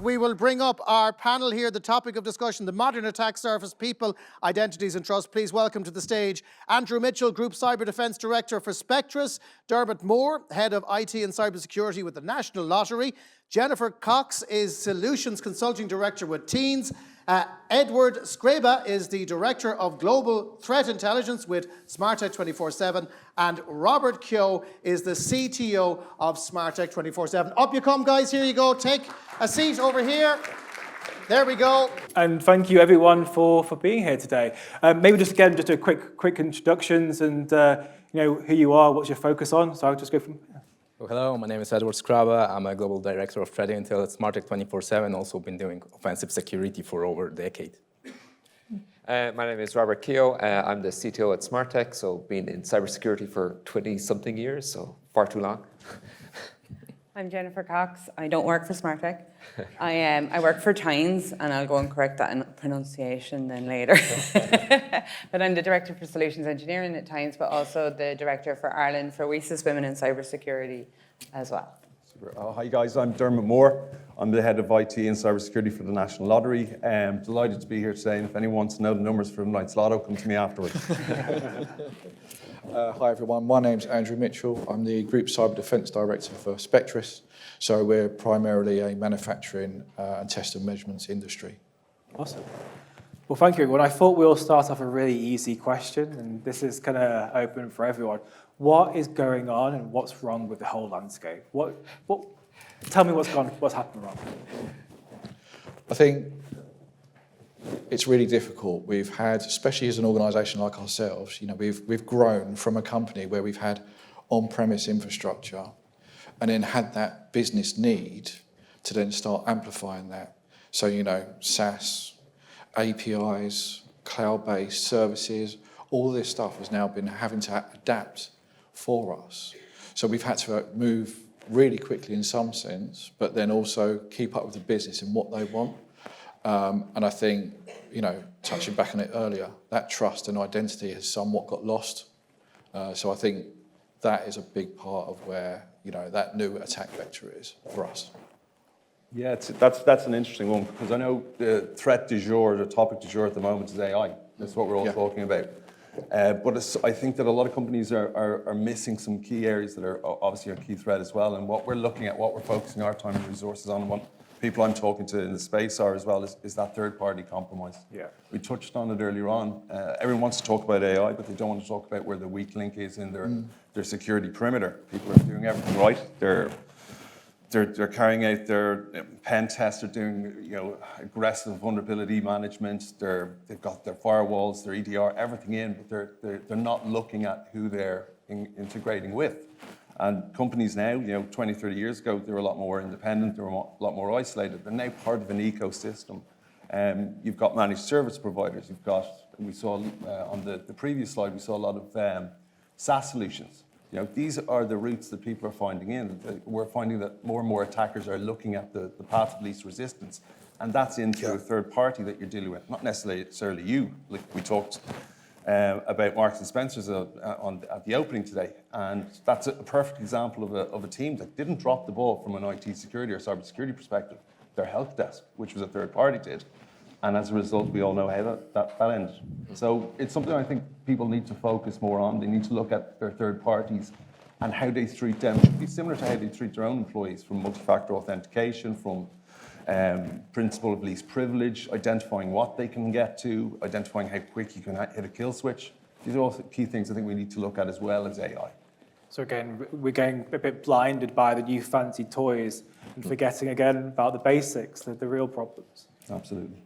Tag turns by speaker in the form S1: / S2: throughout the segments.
S1: we will bring up our panel here, the topic of discussion, the modern attack surface, people, identities and trust. Please welcome to the stage Andrew Mitchell, Group Cyber Defence Director for Spectris, Dermot Moore, Head of IT and Cybersecurity with the National Lottery, Jennifer Cox is Solutions Consulting Director with Teens, Edward Skraba is the Director of Global Threat Intelligence with SmartTech 24/7, and Robert Keogh is the CTO of SmartTech 24/7. Up you come, guys. Here you go. Take a seat over here. There we go.
S2: And thank you, everyone, for being here today. Maybe just again, just a quick introductions and who you are, what's your focus on. So I'll just go from.
S3: Well, hello, my name is Edward Skraba. I'm a global director of threat intel at SmartTech 24/7. Also been doing offensive security for over a decade.
S4: My name is Robert Keogh. I'm the CTO at SmartTech, so been in cybersecurity for 20-something years, so far too long.
S5: I'm Jennifer Cox. I don't work for SmartTech. I work for Tynes, and I'll go and correct that in pronunciation then later. But I'm the Director for Solutions Engineering at Tynes, but also the Director for Ireland for WESIS Women in Cybersecurity as well.
S6: Super. Hi guys, I'm Dermot Moore. I'm the Head of IT and Cybersecurity for the National Lottery. Delighted to be here today, and if anyone wants to know the numbers for tonight's lotto, come to me afterwards.
S7: Hi everyone, my name's Andrew Mitchell. I'm the Group Cyber Defence Director for Spectris. So we're primarily a manufacturing and test and measurements industry.
S2: Awesome. Well, thank you, everyone. I thought we'll start off a really easy question, and this is kind of open for everyone. What is going on and what's wrong with the whole landscape? Tell me what's happened wrong.
S7: I think it's really difficult. We've had, especially as an organisation like ourselves, we've grown from a company where we've had on-premise infrastructure and then had that business need to then start amplifying that. So, SaaS, APIs, cloud-based services, all this stuff has now been having to adapt for us. So we've had to move really quickly in some sense, but then also keep up with the business and what they want. And I think, touching back on it earlier, that trust and identity has somewhat got lost. So I think that is a big part of where, that new attack vector is for us.
S6: Yeah, that's an interesting one, because I know the threat du jour, the topic du jour at the moment is AI. That's what we're all talking about. But I think that a lot of companies are missing some key areas that are obviously a key threat as well. And what we're looking at, what we're focusing our time and resources on, and what people I'm talking to in the space are as well, is that third-party compromise. Yeah. We touched on it earlier on. Everyone wants to talk about AI, but they don't want to talk about where the weak link is in their security perimeter. People are doing everything right. They're carrying out their pen tests. They're doing aggressive vulnerability management. They've got their firewalls, their EDR, everything in, but they're not looking at who they're integrating with. And companies now, 20, 30 years ago, they were a lot more independent. They were a lot more isolated. They're now part of an ecosystem. You've got managed service providers. We saw on the previous slide, we saw a lot of SaaS solutions. These are the routes that people are finding in. We're finding that more and more attackers are looking at the path of least resistance, and that's into a third party that you're dealing with, not necessarily you. Like we talked about Marks and Spencer's at the opening today, and that's a perfect example of a team that didn't drop the ball from an IT security or cybersecurity perspective. Their help desk, which was a third party, did. And as a result, we all know how that ended. So it's something I think people need to focus more on. They need to look at their third parties and how they treat them. It should be similar to how they treat their own employees, from multi-factor authentication, from principle of least privilege, identifying what they can get to, identifying how quick you can hit a kill switch. These are all key things I think we need to look at as well as AI.
S2: So again, we're getting a bit blinded by the new fancy toys and forgetting again about the basics, the real problems.
S6: Absolutely.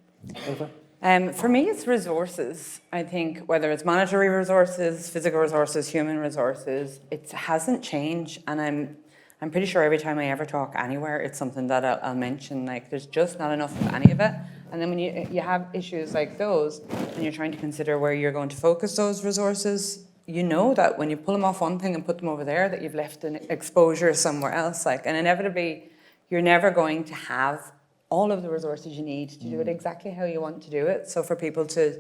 S5: For me, it's resources. I think whether it's monetary resources, physical resources, human resources, it hasn't changed. And I'm pretty sure every time I ever talk anywhere, it's something that I'll mention. Like, there's just not enough of any of it. And then when you have issues like those, and you're trying to consider where you're going to focus those resources, you know that when you pull them off one thing and put them over there, that you've left an exposure somewhere else. And inevitably, you're never going to have all of the resources you need to do it exactly how you want to do it. So for people to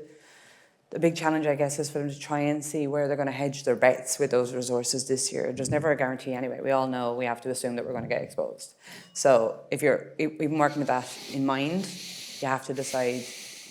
S5: the big challenge, I guess, is for them to try and see where they're going to hedge their bets with those resources this year. There's never a guarantee anyway. We all know we have to assume that we're going to get exposed. So if you're even working with that in mind, you have to decide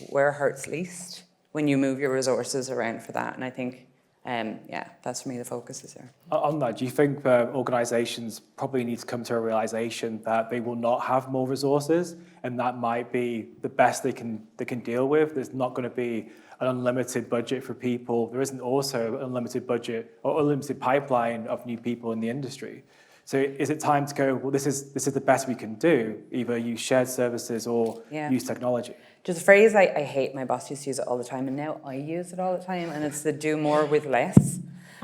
S5: where hurts least when you move your resources around for that. And I think, that's for me the focus is there.
S2: On that, do you think organisations probably need to come to a realisation that they will not have more resources, and that might be the best they can deal with? There's not going to be an unlimited budget for people. There isn't also an unlimited budget or unlimited pipeline of new people in the industry. So is it time to go, well, this is the best we can do, either use shared services or use technology?
S5: Just a phrase I hate, my boss used to use it all the time, and now I use it all the time, and it's the do more with less.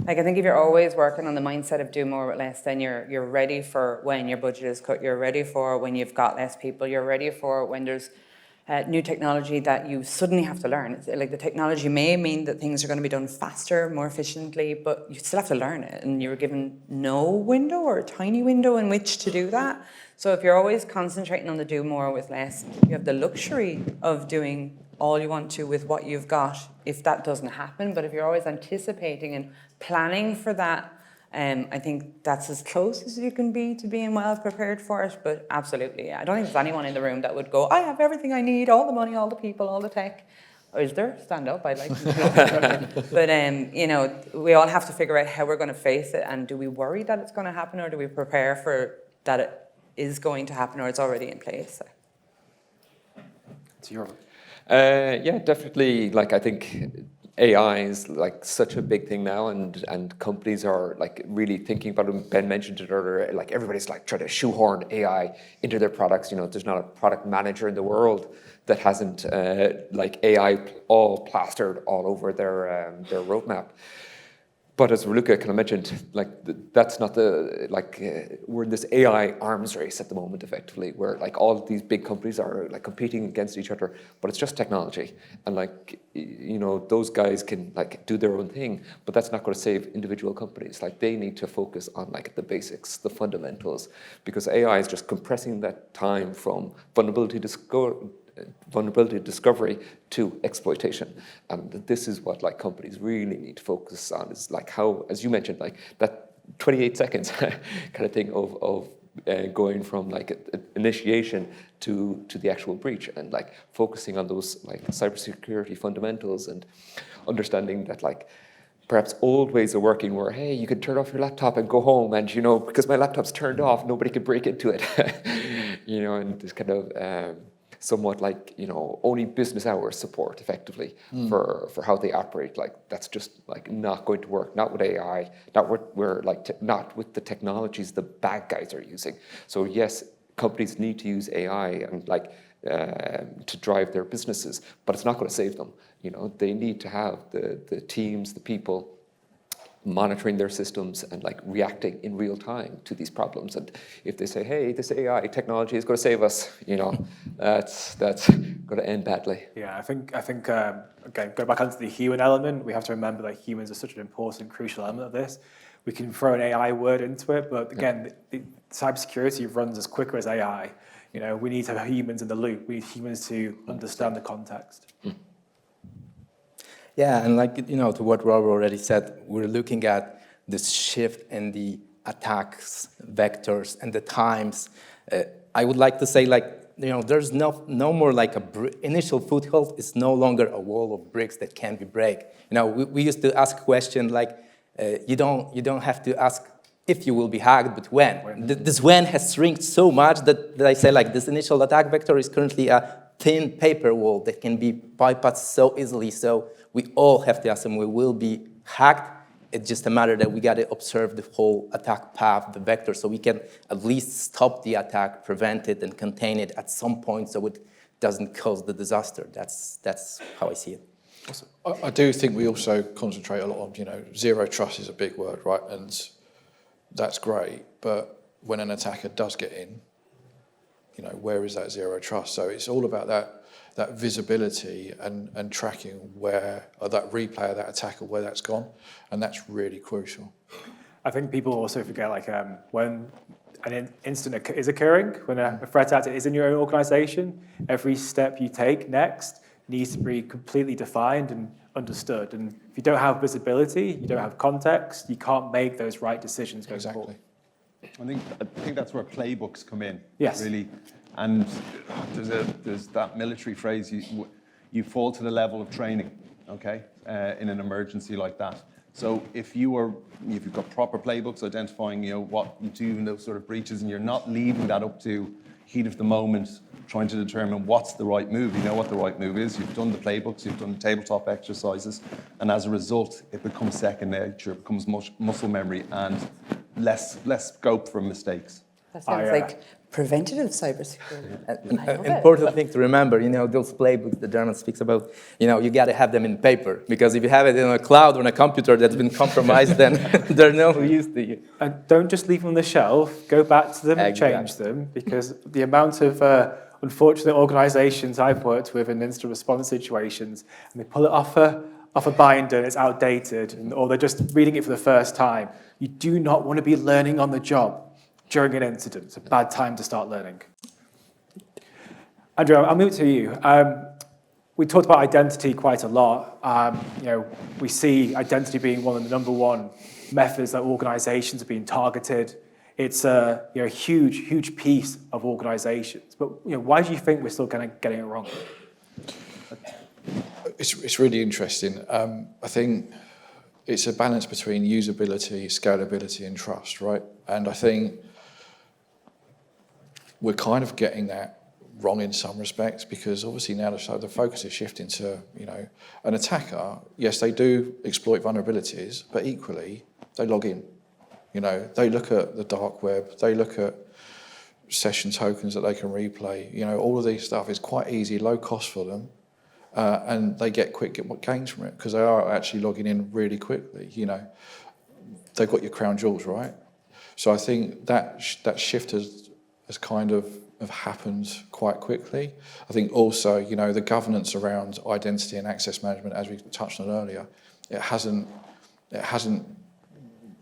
S5: Like, I think if you're always working on the mindset of do more with less, then you're ready for when your budget is cut, you're ready for when you've got less people, you're ready for when there's new technology that you suddenly have to learn. It's like the technology may mean that things are going to be done faster, more efficiently, but you still have to learn it, and you're given no window or a tiny window in which to do that. So if you're always concentrating on the do more with less, you have the luxury of doing all you want to with what you've got if that doesn't happen. But if you're always anticipating and planning for that, I think that's as close as you can be to being well prepared for it. But absolutely, I don't think there's anyone in the room that would go, I have everything I need, all the money, all the people, all the tech. Or is there? Stand up, I'd like to know. But, we all have to figure out how we're going to face it. And do we worry that it's going to happen, or do we prepare for that it is going to happen, or it's already in place?
S2: It's your...
S4: Yeah, definitely. Like, I think AI is like such a big thing now, and companies are like really thinking about it. Ben mentioned it earlier. Like, everybody's like trying to shoehorn AI into their products. There's not a product manager in the world that hasn't like AI all plastered all over their roadmap. But as Raluca kind of mentioned, like that's not we're in this AI arms race at the moment, effectively, where like all of these big companies are like competing against each other, but it's just technology, and like those guys can like do their own thing, but that's not going to save individual companies. Like, they need to focus on like the basics, the fundamentals, because AI is just compressing that time from vulnerability discovery to exploitation. And this is what like companies really need to focus on, is like how, as you mentioned, like that 28 seconds kind of thing of going from like initiation to the actual breach, and like focusing on those like cybersecurity fundamentals, and understanding that like perhaps old ways of working were, hey, you could turn off your laptop and go home, and because my laptop's turned off, nobody could break into it. And this kind of somewhat like only business hours support, effectively, for how they operate. Like, that's just like not going to work. Not with AI. Not with the technologies the bad guys are using. So yes, companies need to use AI and like to drive their businesses, but it's not going to save them. They need to have the teams, the people monitoring their systems and like reacting in real time to these problems. And if they say, hey, this AI technology is going to save us, that's going to end badly.
S2: Yeah, I think again, go back onto the human element. We have to remember that humans are such an important, crucial element of this. We can throw an AI word into it, but again, the cybersecurity runs as quicker as AI. We need to have humans in the loop. We need humans to understand the context.
S3: Yeah, and like, to what Robert already said, we're looking at this shift in the attacks, vectors, and the times. I would like to say, like, there's no more like initial foothold. It's no longer a wall of bricks that can be break. We used to ask a question like, you don't have to ask if you will be hacked, but when. This when has shrinked so much that I say, like, this initial attack vector is currently a thin paper wall that can be bypassed so easily. So we all have to assume we will be hacked. It's just a matter that we got to observe the whole attack path, the vector, so we can at least stop the attack, prevent it, and contain it at some point so it doesn't cause the disaster. That's how I see it.
S7: I do think we also concentrate a lot on, zero trust is a big word, right? And that's great, but when an attacker does get in, where is that zero trust? So it's all about that visibility and tracking where, or that replay of that attack, or where that's gone, and that's really crucial.
S2: I think people also forget, like, when an incident is occurring, when a threat actor is in your own organization, every step you take next needs to be completely defined and understood. And if you don't have visibility, you don't have context, you can't make those right decisions going forward.
S7: Exactly.
S6: I think that's where playbooks come in.
S2: Yes.
S6: Really, and there's that military phrase: you fall to the level of training. Okay, in an emergency like that. So if you've got proper playbooks identifying, what you do in those sort of breaches, and you're not leaving that up to heat of the moment, trying to determine what's the right move. You know what the right move is. You've done the playbooks, you've done the tabletop exercises, and as a result, it becomes second nature, it becomes muscle memory, and less scope for mistakes.
S5: That sounds like preventative cybersecurity.
S3: Important thing to remember, those playbooks that Dermot speaks about, you got to have them in paper, because if you have it in a cloud or in a computer that's been compromised, then they're no use to you.
S2: And don't just leave them on the shelf, go back to them and change them, because the amount of unfortunate organisations I've worked with in instant response situations, and they pull it off a binder and it's outdated, or they're just reading it for the first time. You do not want to be learning on the job during an incident. It's a bad time to start learning. Andrew, I'll move to you. We talked about identity quite a lot. We see identity being one of the number one methods that organisations are being targeted. It's a huge piece of organisations. But why do you think we're still kind of getting it wrong?
S7: It's really interesting. I think it's a balance between usability, scalability, and trust, right? And I think we're kind of getting that wrong in some respects, because obviously now the focus is shifting to, an attacker. Yes, they do exploit vulnerabilities, but equally they log in. They look at the dark web, they look at session tokens that they can replay. All of these stuff is quite easy, low cost for them, and they get quick gains from it because they are actually logging in really quickly. They've got your crown jewels, right? So I think that shift has kind of happened quite quickly. I think also, the governance around identity and access management, as we touched on earlier, it hasn't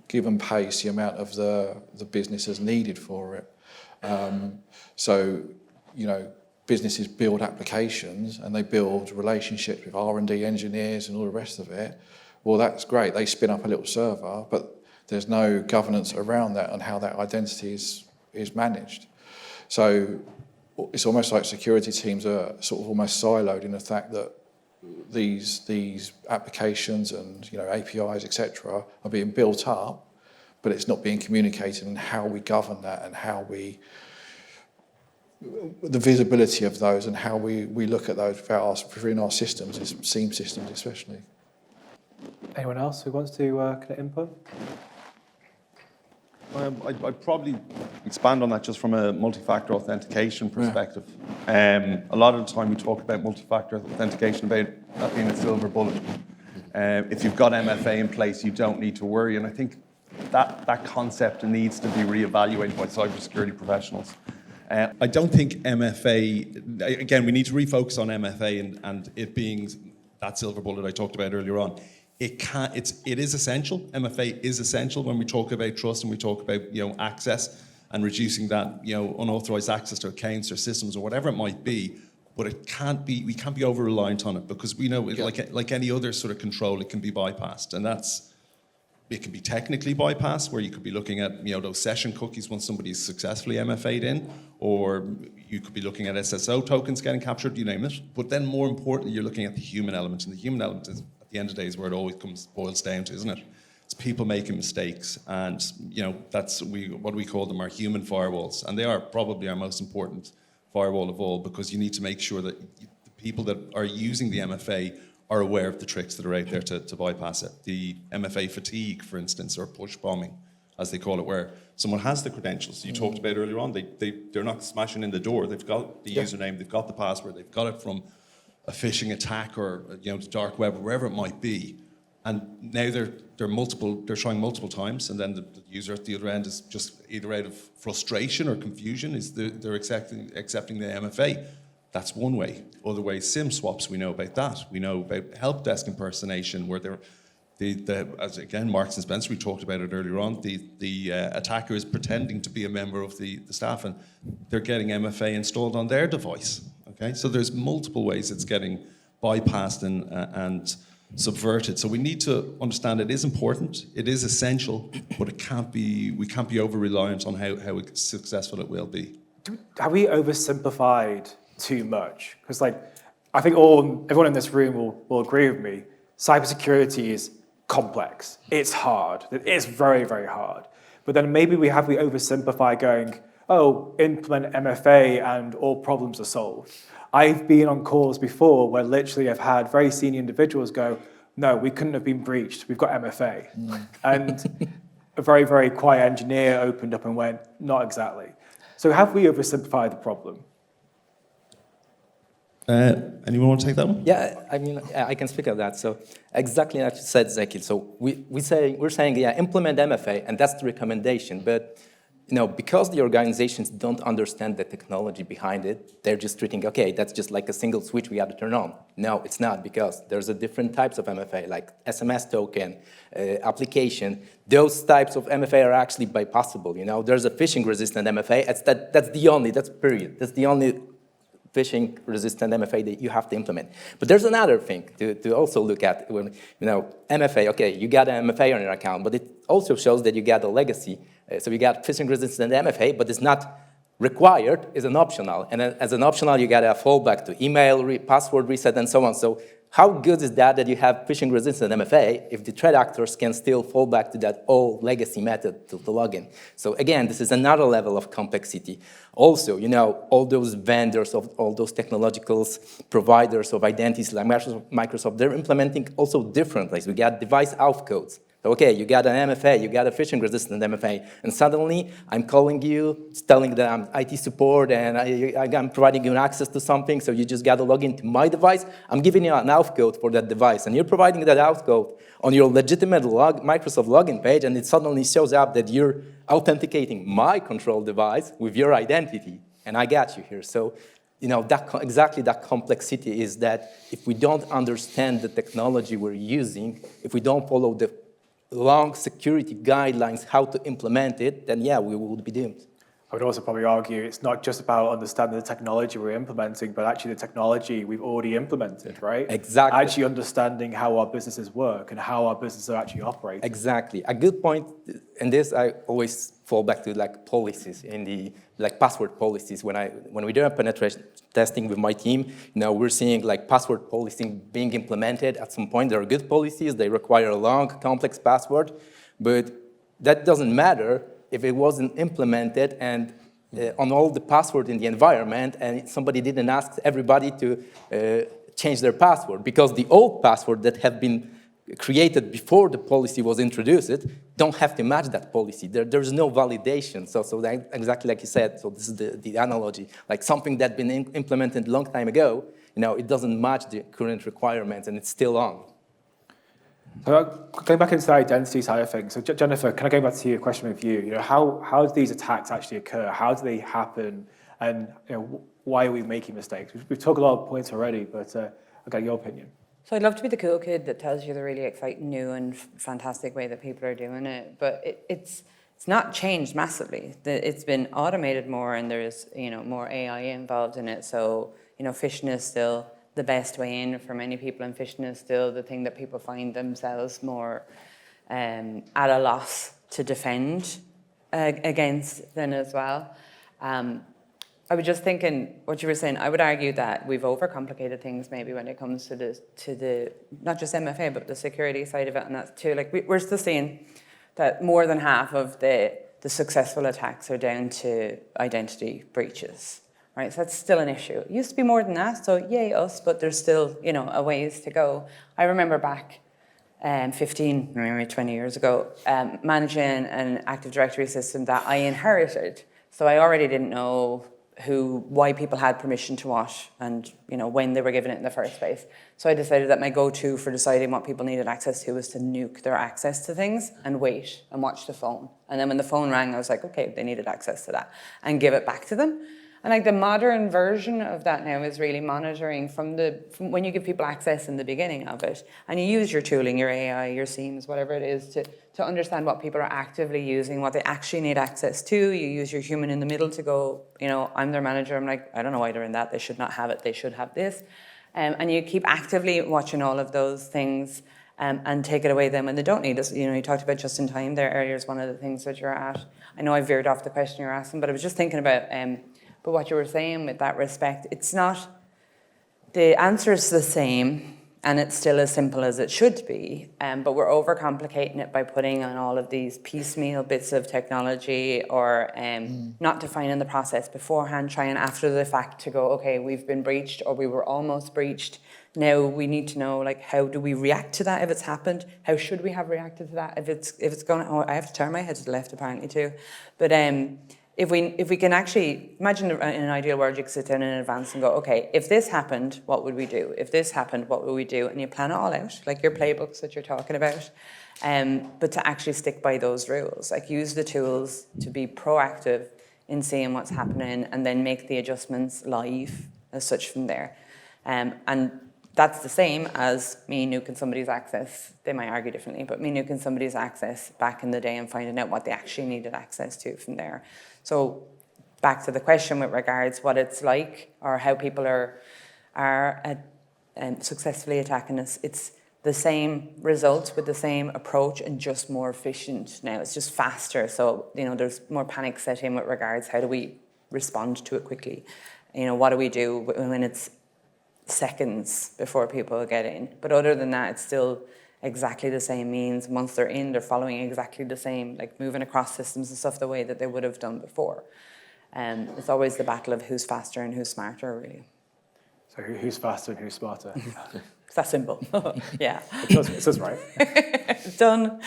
S7: given pace the amount of the business is needed for it. Businesses build applications and they build relationships with R&D engineers and all the rest of it. Well, that's great. They spin up a little server, but there's no governance around that and how that identity is managed. So it's almost like security teams are sort of almost siloed in the fact that these applications and APIs, etc., are being built up, but it's not being communicated, and how we govern that and how the visibility of those and how we look at those within our systems, SIEM systems especially.
S2: Anyone else who wants to get input?
S6: I'd probably expand on that just from a multi-factor authentication perspective. A lot of the time we talk about multi-factor authentication about that being a silver bullet. If you've got MFA in place, you don't need to worry. And I think that concept needs to be reevaluated by cybersecurity professionals. I don't think MFA, again, we need to refocus on MFA and it being that silver bullet I talked about earlier on. It is essential. MFA is essential when we talk about trust and we talk about access and reducing that unauthorized access to accounts or systems or whatever it might be. But we can't be over reliant on it, because we know like any other sort of control, it can be bypassed, and it can be technically bypassed, where you could be looking at those session cookies once somebody's successfully MFA'd in, or you could be looking at SSO tokens getting captured, you name it. But then more importantly, you're looking at the human element, and the human element is, at the end of the day, is where it always boils down to, isn't it? It's people making mistakes, and that's what we call them, our human firewalls, and they are probably our most important firewall of all, because you need to make sure that the people that are using the MFA are aware of the tricks that are out there to bypass it. The MFA fatigue, for instance, or push bombing, as they call it, where someone has the credentials you talked about earlier on. They're not smashing in the door. They've got the username, they've got the password, they've got it from a phishing attack or the dark web or wherever it might be. And now they're trying multiple times, and then the user at the other end is just either out of frustration or confusion, they're accepting the MFA. That's one way. Other ways, SIM swaps, we know about that. We know about help desk impersonation, where as again, Marks and Spencer, we talked about it earlier on, the attacker is pretending to be a member of the staff, and they're getting MFA installed on their device. Okay, so there's multiple ways it's getting bypassed and subverted. So we need to understand it is important, it is essential, but we can't be over-reliant on how successful it will be.
S2: Have we oversimplified too much? Because I think everyone in this room will agree with me. Cybersecurity is complex. It's hard. It's very, very hard. But then maybe we oversimplify going, oh, implement MFA and all problems are solved. I've been on calls before where literally I've had very senior individuals go, no, we couldn't have been breached. We've got MFA. And a very, very quiet engineer opened up and went, not exactly. So have we oversimplified the problem?
S6: Anyone want to take that one?
S3: Yeah, I mean, I can speak of that. So exactly like you said, Zeki. So we're saying, yeah, implement MFA, and that's the recommendation. But because the organizations don't understand the technology behind it, they're just treating, okay, that's just like a single switch we have to turn on. No, it's not, because there's a different types of MFA, like SMS token, application. Those types of MFA are actually bypassable. There's a phishing-resistant MFA. That's period. That's the only phishing-resistant MFA that you have to implement. But there's another thing to also look at. MFA, okay, you got an MFA on your account, but it also shows that you got a legacy. So you got phishing-resistant MFA, but it's not required, it's an optional. And as an optional, you got a fallback to email, password reset, and so on. So how good is that you have phishing-resistant MFA if the threat actors can still fall back to that old legacy method to log in? So again, this is another level of complexity. Also, all those vendors, of all those technological providers of identities like Microsoft, they're implementing also differently. So we got device auth codes. Okay, you got an MFA, you got a phishing-resistant MFA, and suddenly I'm calling you, telling that I'm IT support, and I'm providing you access to something, so you just got to log into my device. I'm giving you an auth code for that device, and you're providing that auth code on your legitimate Microsoft login page, and it suddenly shows up that you're authenticating my control device with your identity, and I got you here. So, exactly that complexity is that if we don't understand the technology we're using, if we don't follow the long security guidelines how to implement it, then yeah, we would be doomed.
S2: I would also probably argue it's not just about understanding the technology we're implementing, but actually the technology we've already implemented, right?
S3: Exactly.
S2: Actually understanding how our businesses work and how our businesses are actually operating.
S3: Exactly. A good point, and this I always fall back to policies password policies. When we do penetration testing with my team, we're seeing password policing being implemented. At some point, there are good policies. They require a long, complex password, but that doesn't matter if it wasn't implemented and on all the password in the environment, and somebody didn't ask everybody to change their password, because the old password that have been created before the policy was introduced don't have to match that policy. There's no validation. So that, exactly like you said, so this is the analogy. Something that's been implemented a long time ago, it doesn't match the current requirements, and it's still on.
S2: So going back into the identity side of things, so Jennifer, can I go back to your question with you? How do these attacks actually occur? How do they happen? And why are we making mistakes? We've talked a lot of points already, but I'll get your opinion.
S5: So I'd love to be the cool kid that tells you the really exciting, new and fantastic way that people are doing it, but it's not changed massively. It's been automated more, and there's more AI involved in it. So phishing is still the best way in for many people, and phishing is still the thing that people find themselves more at a loss to defend against then as well. I was just thinking what you were saying. I would argue that we've overcomplicated things maybe when it comes to the not just MFA but the security side of it, and that's too we're still seeing that more than half of the successful attacks are down to identity breaches. Right, so that's still an issue. It used to be more than that, so yay us, but there's still, a ways to go. I remember back 15, maybe 20 years ago, managing an Active Directory system that I inherited. So I already didn't know why people had permission to what, and when they were given it in the first place. So I decided that my go-to for deciding what people needed access to was to nuke their access to things and wait and watch the phone. And then when the phone rang, I was like, okay, they needed access to that, and give it back to them. And the modern version of that now is really monitoring from when you give people access in the beginning of it, and you use your tooling, your AI, your SIEMs, whatever it is, to understand what people are actively using, what they actually need access to. You use your human in the middle to go, I'm their manager. I'm like, I don't know why they're in that. They should not have it. They should have this. And you keep actively watching all of those things and take it away then when they don't need us. You know, you talked about just in time there earlier is one of the things that you're at. I know I veered off the question you're asking, but I was just thinking about but what you were saying with that respect, it's not, the answer is the same, and it's still as simple as it should be, but we're overcomplicating it by putting on all of these piecemeal bits of technology or not defining the process beforehand, trying after the fact to go, okay, we've been breached or we were almost breached. Now we need to know, like, how do we react to that if it's happened? How should we have reacted to that if it's going? Oh, I have to turn my head to the left apparently too, but if we can actually imagine in an ideal world, you could sit down in advance and go, okay, if this happened, what would we do? If this happened, what would we do? And you plan it all out, like your playbooks that you're talking about. But to actually stick by those rules, like use the tools to be proactive in seeing what's happening and then make the adjustments live as such from there. And that's the same as me nuking somebody's access. They might argue differently, but me nuking somebody's access back in the day and finding out what they actually needed access to from there. So back to the question with regards what it's like or how people are successfully attacking us, it's the same results with the same approach and just more efficient now. It's just faster. So, you know, there's more panic set in with regards how do we respond to it quickly? You know, what do we do when it's seconds before people get in? But other than that, it's still exactly the same means. Once they're in, they're following exactly the same, like moving across systems and stuff the way that they would have done before. It's always the battle of who's faster and who's smarter, really.
S2: So who's faster and who's smarter?
S5: It's that simple. Yeah.
S2: It says right.
S5: Done.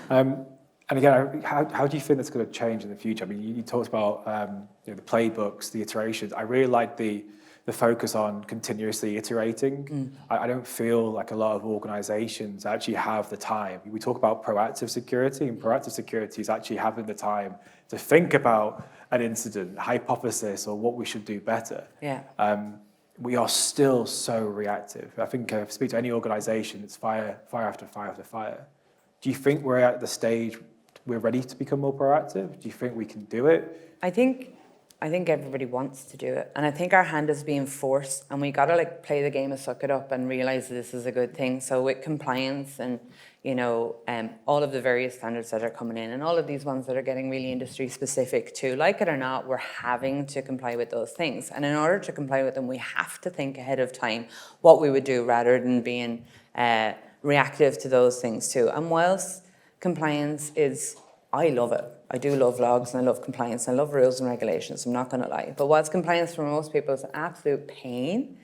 S2: And again, how do you think that's going to change in the future? I mean, you talked about you know, the playbooks, the iterations. I really like the focus on continuously iterating. I don't feel like a lot of organizations actually have the time. We talk about proactive security, and proactive security is actually having the time to think about an incident, hypothesis, or what we should do better.
S5: Yeah.
S2: We are still so reactive. I think if I speak to any organization, it's fire after fire after fire. Do you think we're at the stage we're ready to become more proactive? Do you think we can do it?
S5: I think everybody wants to do it, and I think our hand is being forced, and we gotta like play the game of suck it up and realize this is a good thing. So with compliance and all of the various standards that are coming in, and all of these ones that are getting really industry specific too, like it or not, we're having to comply with those things. And in order to comply with them, we have to think ahead of time what we would do rather than being reactive to those things too. And whilst compliance is, I love it. I do love logs and I love compliance and I love rules and regulations, I'm not going to lie. But whilst compliance for most people is an absolute pain,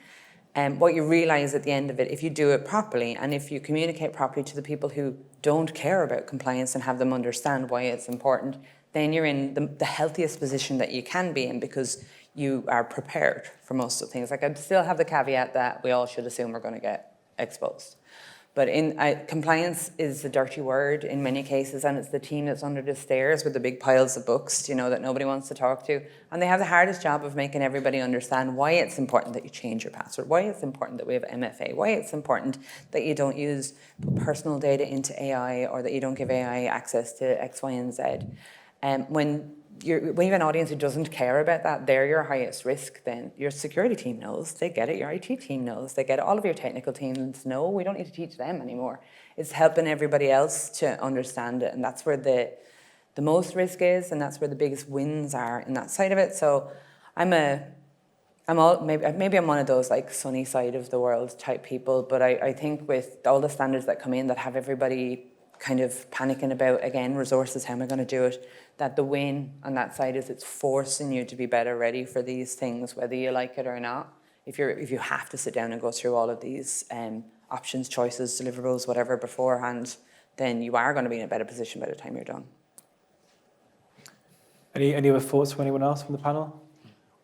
S5: what you realise at the end of it, if you do it properly and if you communicate properly to the people who don't care about compliance and have them understand why it's important, then you're in the healthiest position that you can be in because you are prepared for most of the things. Like I still have the caveat that we all should assume we're going to get exposed. But compliance is a dirty word in many cases, and it's the team that's under the stairs with the big piles of books, that nobody wants to talk to. And they have the hardest job of making everybody understand why it's important that you change your password, why it's important that we have MFA, why it's important that you don't put personal data into AI or that you don't give AI access to X, Y, and Z. When you have an audience who doesn't care about that, they're your highest risk then. Your security team knows, they get it, your IT team knows, they get it, all of your technical teams know, we don't need to teach them anymore. It's helping everybody else to understand it, and that's where the most risk is, and that's where the biggest wins are in that side of it. So maybe I'm one of those like sunny side of the world type people, but I think with all the standards that come in that have everybody kind of panicking about, again, resources, how am I going to do it, that the win on that side is it's forcing you to be better ready for these things, whether you like it or not. If you have to sit down and go through all of these options, choices, deliverables, whatever beforehand, then you are going to be in a better position by the time you're done.
S2: Any other thoughts from anyone else from the panel?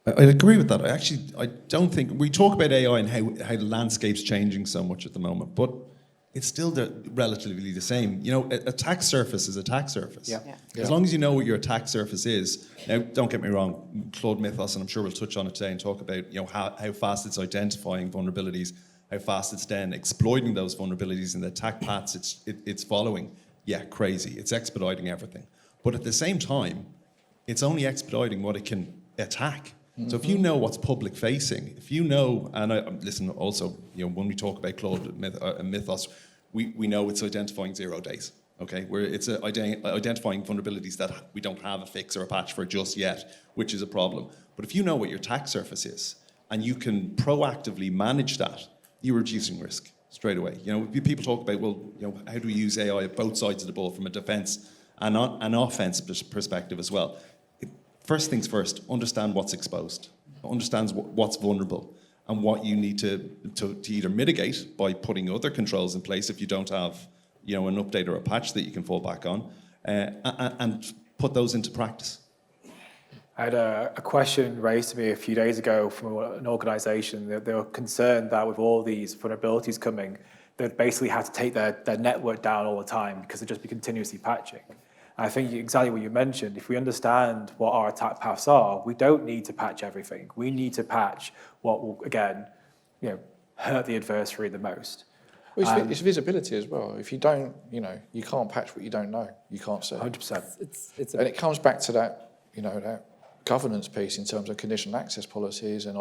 S6: I agree with that. I don't think, we talk about AI and how the landscape's changing so much at the moment, but it's still relatively the same. Attack surface is attack surface.
S2: Yeah.
S6: As long as you know what your attack surface is. Now, don't get me wrong, Claude Mythos, and I'm sure we'll touch on it today and talk about how fast it's identifying vulnerabilities, how fast it's then exploiting those vulnerabilities and the attack paths it's following. Yeah, crazy. It's expediting everything. But at the same time, it's only expediting what it can attack. So if you know what's public facing, if you know, and listen, also, when we talk about Claude Mythos, we know it's identifying 0 days. Okay, where it's identifying vulnerabilities that we don't have a fix or a patch for just yet, which is a problem. But if you know what your attack surface is and you can proactively manage that, you're reducing risk straight away. People talk about, how do we use AI at both sides of the ball from a defense and an offense perspective as well? First things first, understand what's exposed, understand what's vulnerable, and what you need to either mitigate by putting other controls in place if you don't have an update or a patch that you can fall back on, and put those into practice.
S2: I had a question raised to me a few days ago from an organisation that they were concerned that with all these vulnerabilities coming, they'd basically have to take their network down all the time because they'd just be continuously patching. And I think exactly what you mentioned, if we understand what our attack paths are, we don't need to patch everything. We need to patch what will, again, hurt the adversary the most.
S7: Well, it's visibility as well. If you don't, you can't patch what you don't know. You can't say.
S2: 100%.
S7: And it comes back to that, that governance piece in terms of conditional access policies and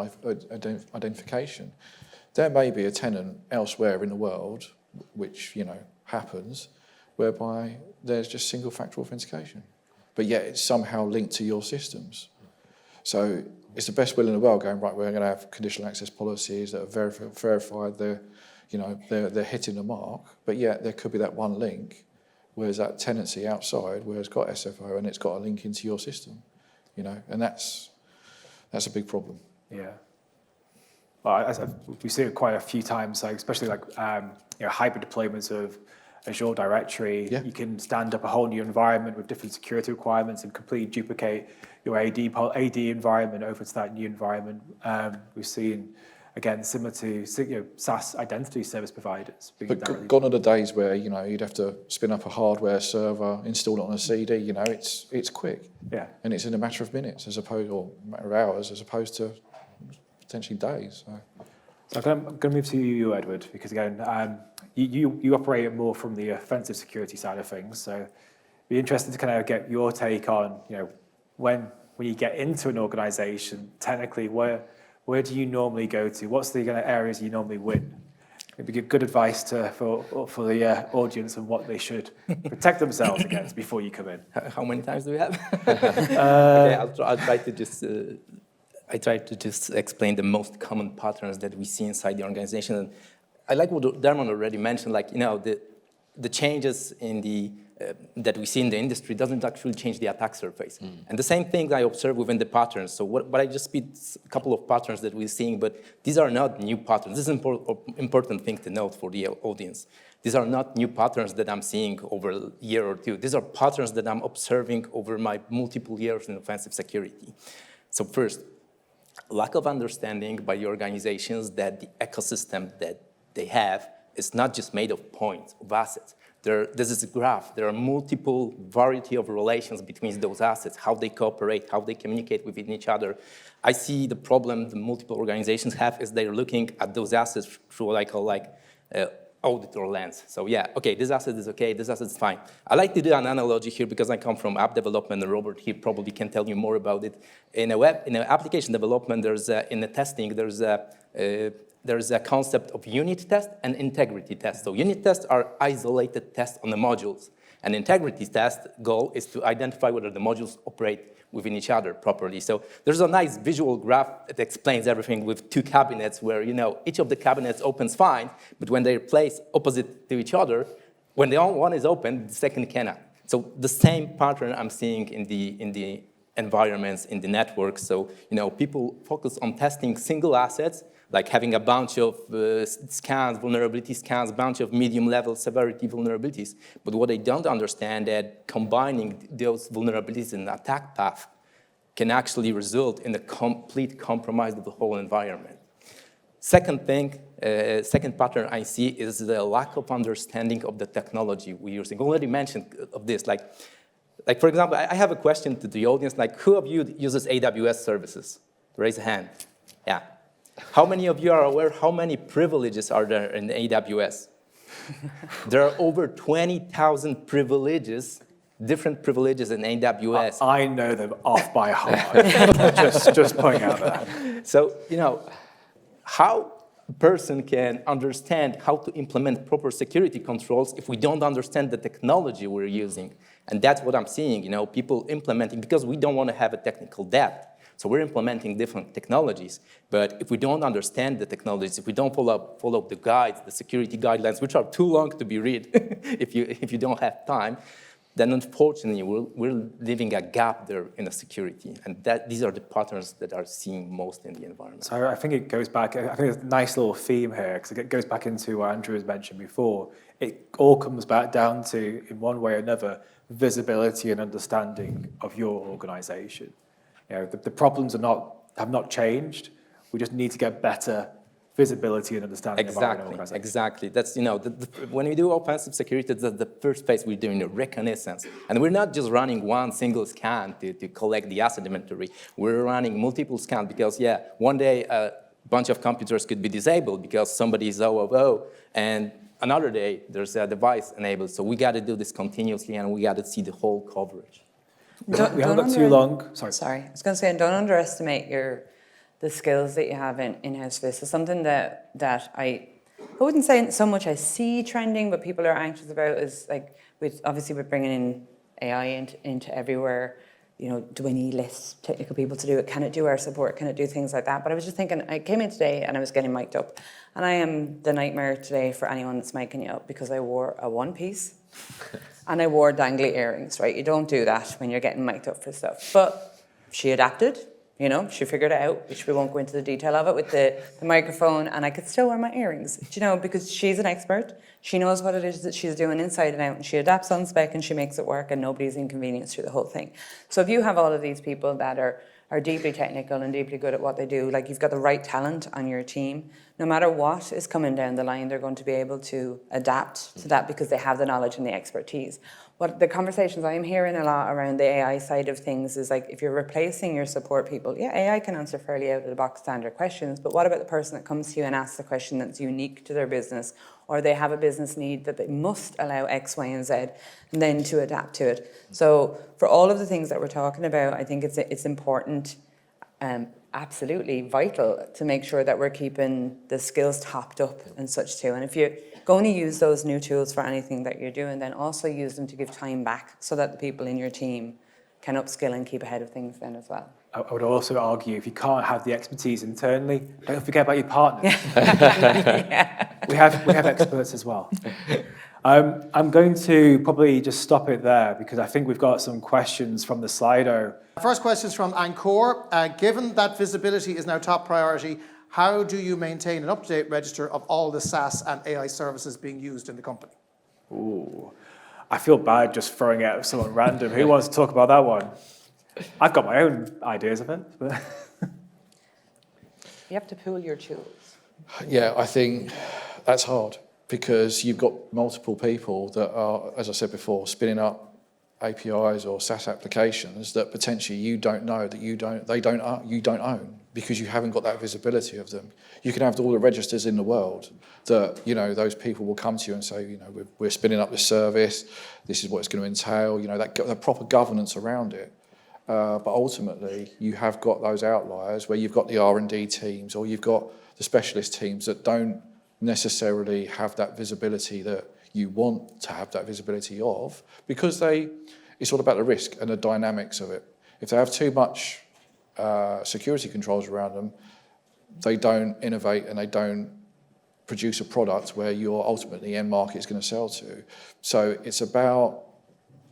S7: identification. There may be a tenant elsewhere in the world, which, happens, whereby there's just single factor authentication, but yet it's somehow linked to your systems. So it's the best will in the world going, right, we're going to have conditional access policies that are verified, they're hitting the mark, but yet there could be that one link, whereas that tenancy outside, where it's got SFO and it's got a link into your system, and that's a big problem.
S2: Yeah. Well, we see it quite a few times, especially hybrid deployments of Azure Directory. Yeah. You can stand up a whole new environment with different security requirements and completely duplicate your AD environment over to that new environment. We've seen, again, similar to SaaS identity service providers.
S7: But gone are the days where you'd have to spin up a hardware server, install it on a CD. It's quick.
S2: Yeah.
S7: And it's in a matter of minutes, or a matter of hours, as opposed to potentially days.
S2: So I'm going to move to you, Edward, because again, you operate more from the offensive security side of things. So it'd be interested to kind of get your take on, when you get into an organisation, technically, where do you normally go to? What's the kind of areas you normally win? Maybe give good advice for the audience on what they should protect themselves against before you come in.
S3: How many times do we have? Okay, I'll try to just. I try to just explain the most common patterns that we see inside the organization. And I like what Dermot already mentioned, the changes in that we see in the industry doesn't actually change the attack surface. And the same thing I observe within the patterns. So what I just speak a couple of patterns that we're seeing, but these are not new patterns. This is an important thing to note for the audience. These are not new patterns that I'm seeing over a year or two. These are patterns that I'm observing over my multiple years in offensive security. So first, lack of understanding by the organizations that the ecosystem that they have is not just made of points, of assets. This is a graph. There are multiple variety of relations between those assets, how they cooperate, how they communicate with each other. I see the problem the multiple organizations have is they're looking at those assets through what I call auditor lens. So yeah, okay, this asset is okay, this asset is fine. I like to do an analogy here because I come from app development, and Robert here probably can tell you more about it. In application development, in the testing, there's a concept of unit test and integrity test. So unit tests are isolated tests on the modules. And integrity test goal is to identify whether the modules operate within each other properly. So there's a nice visual graph that explains everything with two cabinets where, each of the cabinets opens fine, but when they're placed opposite to each other, when the one is open, the second cannot. So the same pattern I'm seeing in the environments, in the network. So, people focus on testing single assets, like having a bunch of scans, vulnerability scans, bunch of medium-level severity vulnerabilities. But what they don't understand that combining those vulnerabilities in an attack path can actually result in a complete compromise of the whole environment. Second pattern I see is the lack of understanding of the technology we're using. I already mentioned of this, like for example, I have a question to the audience, who of you uses AWS services? Raise a hand. Yeah. How many of you are aware how many privileges are there in AWS? There are over 20,000 privileges different privileges in AWS.
S2: I know them off by heart. just pointing out that.
S3: So, how a person can understand how to implement proper security controls if we don't understand the technology we're using? And that's what I'm seeing, people implementing, because we don't want to have a technical debt. So we're implementing different technologies. But if we don't understand the technologies, if we don't follow the guides, the security guidelines, which are too long to be read if you don't have time, then unfortunately we're leaving a gap there in the security. And these are the patterns that are seen most in the environment.
S2: So I think it goes back, I think it's a nice little theme here, because it goes back into what Andrew has mentioned before. It all comes back down to, in one way or another, visibility and understanding of your organization. The problems have not changed. We just need to get better visibility and understanding of our own organization.
S3: Exactly. That's, when we do offensive security, that's the first phase we're doing, reconnaissance. And we're not just running one single scan to collect the asset inventory. We're running multiple scans because, one day a bunch of computers could be disabled because somebody is OOO, and another day there's a device enabled. So we got to do this continuously, and we got to see the whole coverage.
S2: We haven't got too long.
S5: Sorry. I was going to say, don't underestimate the skills that you have in-house for this. It's something that I wouldn't say so much I see trending, but people are anxious about is like, obviously we're bringing in AI into everywhere. Do I need less technical people to do it? Can it do our support? Can it do things like that? But I was just thinking, I came in today and I was getting mic'd up. And I am the nightmare today for anyone that's micing you up because I wore a one-piece. And I wore dangly earrings, right? You don't do that when you're getting mic'd up for stuff. But she adapted, she figured it out, which we won't go into the detail of it with the microphone, and I could still wear my earrings, because she's an expert. She knows what it is that she's doing inside and out, and she adapts on spec and she makes it work, and nobody's inconvenienced through the whole thing. So if you have all of these people that are deeply technical and deeply good at what they do, like you've got the right talent on your team, no matter what is coming down the line, they're going to be able to adapt to that because they have the knowledge and the expertise. What the conversations I'm hearing a lot around the AI side of things is like, if you're replacing your support people, AI can answer fairly out of the box standard questions, but what about the person that comes to you and asks a question that's unique to their business, or they have a business need that they must allow X, Y, and Z, and then to adapt to it. So for all of the things that we're talking about, I think it's important, absolutely vital to make sure that we're keeping the skills topped up and such too. And if you're going to use those new tools for anything that you're doing, then also use them to give time back so that the people in your team can upskill and keep ahead of things then as well.
S2: I would also argue, if you can't have the expertise internally, don't forget about your partners. We have experts as well. I'm going to probably just stop it there because I think we've got some questions from the Slido.
S1: First question is from Angkor. Given that visibility is now top priority, how do you maintain an up-to-date register of all the SaaS and AI services being used in the company?
S2: Ooh, I feel bad just throwing it at someone random. Who wants to talk about that one? I've got my own ideas of it. But
S5: you have to pool your tools.
S7: Yeah, I think that's hard because you've got multiple people that are, as I said before, spinning up APIs or SaaS applications that potentially you don't know that you don't own because you haven't got that visibility of them. You can have all the registers in the world that those people will come to you and say, we're spinning up this service. This is what it's going to entail. That proper governance around it. But ultimately, you have got those outliers where you've got the R&D teams or you've got the specialist teams that don't necessarily have that visibility that you want to have that visibility of because it's all about the risk and the dynamics of it. If they have too much security controls around them, they don't innovate and they don't produce a product where your ultimately end market is going to sell to. So it's about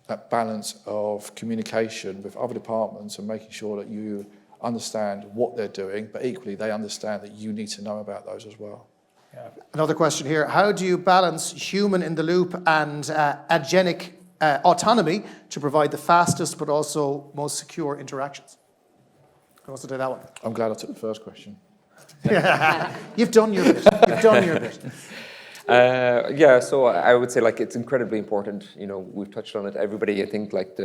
S7: that balance of communication with other departments and making sure that you understand what they're doing, but equally they understand that you need to know about those as well.
S1: Yeah. Another question here. How do you balance human in the loop and agentic autonomy to provide the fastest but also most secure interactions? Who wants to take that one?
S7: I'm glad I took the first question.
S1: You've done your bit. You've done your bit.
S4: Yeah, so I would say like it's incredibly important. You know, we've touched on it. Everybody, I think, like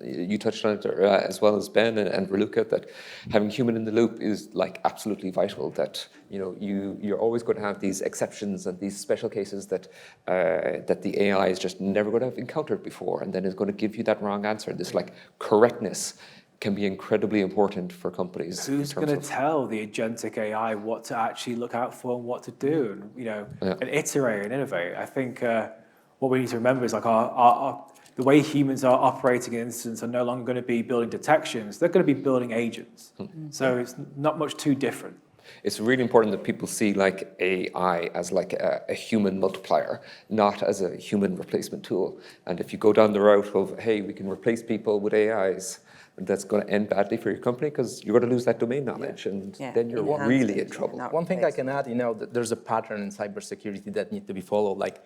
S4: you touched on it as well as Ben and Raluca, that having human in the loop is like absolutely vital. That you know you're always going to have these exceptions and these special cases that that the AI is just never going to have encountered before, and then is going to give you that wrong answer. This like correctness can be incredibly important for companies.
S2: Who's going to tell the agentic AI what to actually look out for and what to do, and and iterate and innovate? I think what we need to remember is like the way humans are operating in incidents are no longer going to be building detections; they're going to be building agents. So it's not much too different.
S4: It's really important that people see like AI as like a human multiplier, not as a human replacement tool. And if you go down the route of, hey, we can replace people with AIs, that's going to end badly for your company because you're going to lose that domain knowledge, and then you're really in trouble.
S3: One thing I can add, there's a pattern in cybersecurity that needs to be followed, like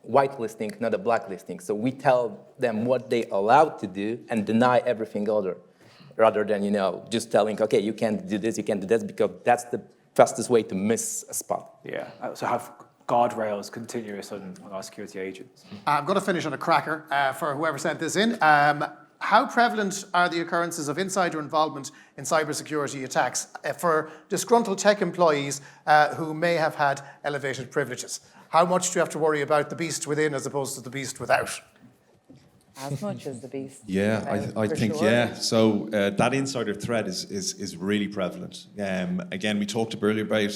S3: whitelisting, not a blacklisting. So we tell them what they allowed to do and deny everything other, rather than just telling, okay, you can't do this, you can't do this, because that's the fastest way to miss a spot.
S2: Yeah. So have guardrails continuous on our security agents.
S1: I'm going to finish on a cracker for whoever sent this in. How prevalent are the occurrences of insider involvement in cybersecurity attacks for disgruntled tech employees who may have had elevated privileges? How much do you have to worry about the beast within as opposed to the beast without?
S5: As much as the beast.
S6: Yeah, I think,
S5: sure.
S6: So that insider threat is really prevalent. Again, we talked earlier about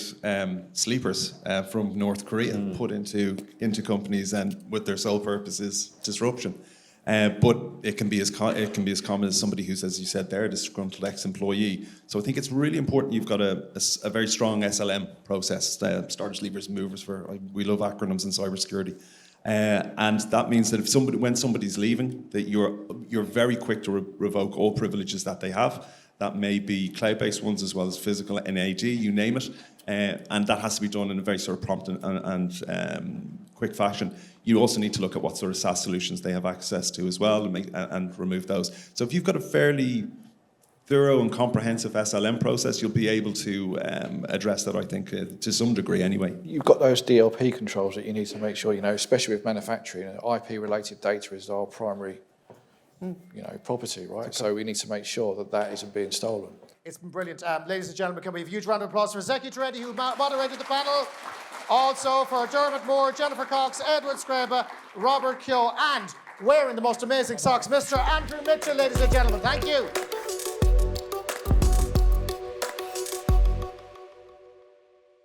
S6: sleepers from North Korea put into companies, and with their sole purpose is disruption. But it can be as common as somebody who's, as you said there, a disgruntled ex-employee. So I think it's really important you've got a very strong SLM process, starters, leavers, movers. We love acronyms in cybersecurity. And that means that when somebody's leaving, that you're very quick to revoke all privileges that they have. That may be cloud-based ones as well as physical, NAD, you name it. And that has to be done in a very sort of prompt and quick fashion. You also need to look at what sort of SaaS solutions they have access to as well and remove those. So if you've got a fairly thorough and comprehensive SLM process, you'll be able to address that, I think, to some degree anyway.
S7: You've got those DLP controls that you need to make sure, especially with manufacturing. IP-related data is our primary, property, right? Okay. So we need to make sure that isn't being stolen.
S1: It's been brilliant. Ladies and gentlemen, can we have a huge round of applause for Zeki Turedi, who moderated the panel, also for Dermot Moore, Jennifer Cox, Edward Skraba, Robert Keogh, and wearing the most amazing socks, Mr. Andrew Mitchell, ladies and gentlemen. Thank you.